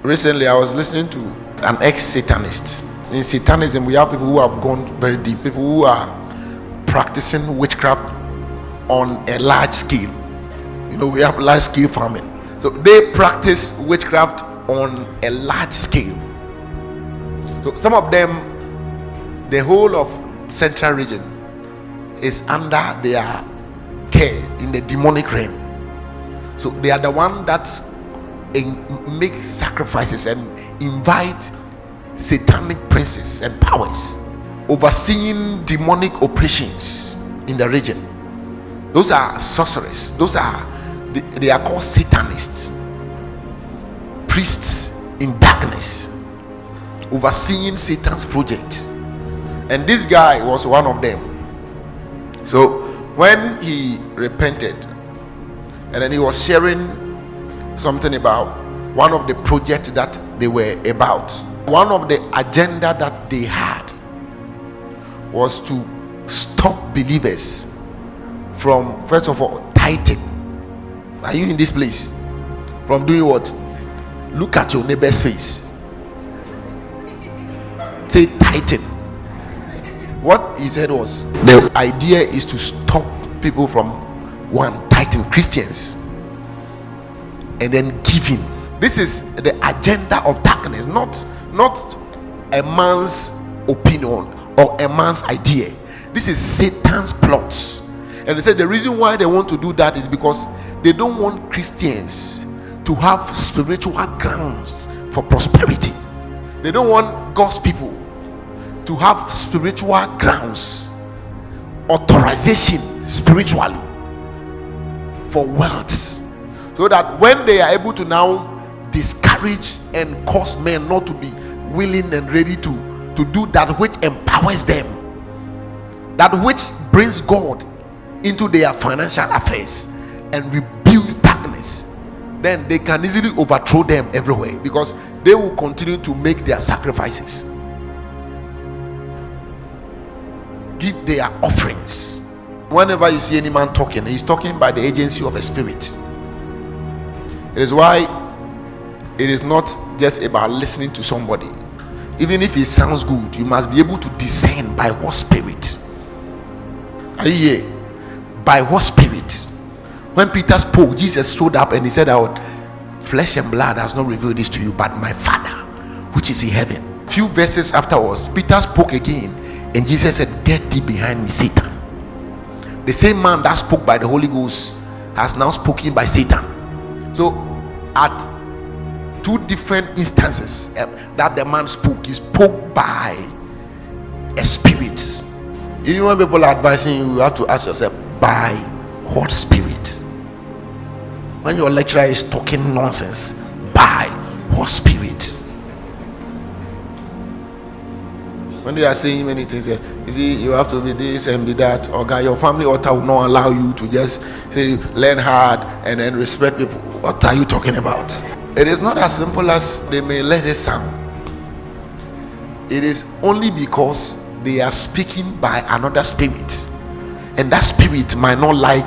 Recently, I was listening to an ex-Satanist. In Satanism, we have people who have gone very deep, people who are practicing witchcraft on a large scale. We have large scale farming. So they practice witchcraft on a large scale. So some of them, the whole of central region is under their care in the demonic realm. So they are the one that make sacrifices and invite satanic princes and powers, overseeing demonic operations in the region. Those are sorcerers. They are called Satanists, priests in darkness, overseeing Satan's project. And this guy was one of them. So when he repented, and then he was sharing something about one of the projects that they were about. One of the agenda that they had was to stop believers from, first of all, tithing. Are you in this place? From doing what? Look at your neighbor's face. Say tithing. What he said was, the idea is to stop people from tithing, Christians, and then giving. This is the agenda of darkness, not a man's opinion or a man's idea. This is Satan's plot. And they said the reason why they want to do that is because they don't want Christians to have spiritual grounds for prosperity. They don't want God's people to have spiritual grounds, authorization spiritually for wealth, so that when they are able to now discourage and cause men not to be willing and ready to do that which empowers them, that which brings God into their financial affairs and rebuilds darkness, then they can easily overthrow them everywhere, because they will continue to make their sacrifices, give their offerings. Whenever you see any man talking, he's talking by the agency of a spirit. It is why it is not just about listening to somebody. Even if it sounds good, you must be able to discern by what spirit. Are you here? By what spirit? When Peter spoke, Jesus showed up and he said, flesh and blood has not revealed this to you, but my Father which is in heaven. Few verses afterwards, Peter spoke again, and Jesus said, get thee behind me, Satan. The same man that spoke by the Holy Ghost has now spoken by Satan. So at two different instances that the man spoke, he spoke by a spirit. Even when people are advising you, you have to ask yourself, by what spirit? When your lecturer is talking nonsense, by what spirit? When they are saying many things, you see, you have to be this and be that, or God, your family altar will not allow you to just say learn hard and then respect people. What are you talking about? It is not as simple as they may let it sound. It is only because they are speaking by another spirit, and that spirit might not like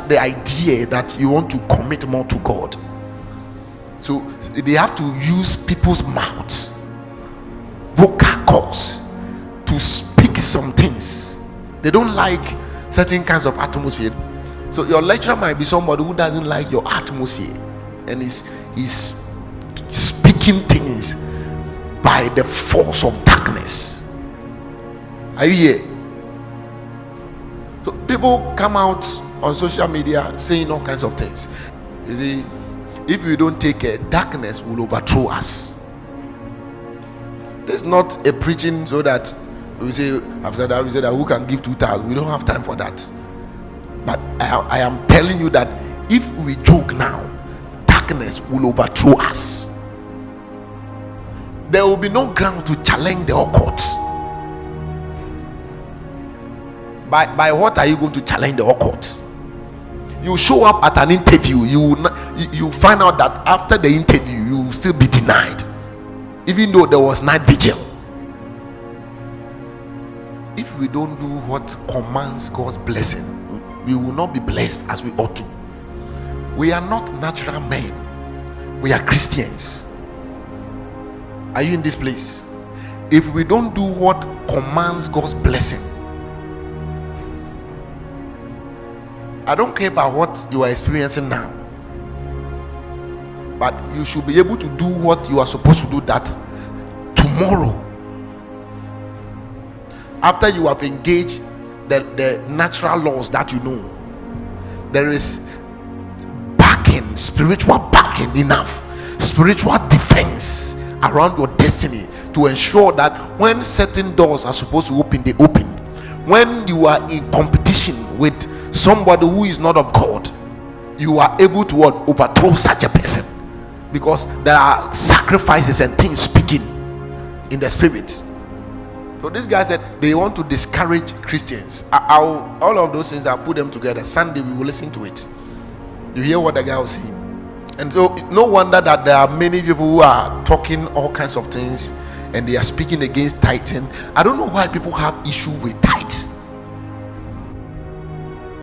the idea that you want to commit more to God. So they have to use people's mouths, vocal cords, to speak some things. They don't like certain kinds of atmosphere. So your lecturer might be somebody who doesn't like your atmosphere, and is speaking things by the force of darkness. Are you here? So people come out on social media saying all kinds of things. You see, if we don't take care, darkness will overthrow us. There's not a preaching so that we say after that we say that who can give 2,000. We don't have time for that. But I am telling you that if we joke now, darkness will overthrow us. There will be no ground to challenge the occult. By what are you going to challenge the occult? You show up at an interview, you find out that after the interview you will still be denied, even though there was night vigil. If we don't do what commands God's blessing, we will not be blessed as we ought to. We are not natural men, we are Christians. Are you in this place? If we don't do what commands God's blessing, I don't care about what you are experiencing now, but you should be able to do what you are supposed to do, that tomorrow, after you have engaged the natural laws that you know, there is backing, spiritual backing enough, spiritual defense around your destiny to ensure that when certain doors are supposed to open, they open. When you are in competition with somebody who is not of God, you are able to overthrow such a person, because there are sacrifices and things speaking in the spirit. So this guy said they want to discourage Christians. All of those things, I'll put them together. Sunday we will listen to it. You hear what the guy was saying. And so no wonder that there are many people who are talking all kinds of things and they are speaking against tithing. I don't know why people have issue with tithes.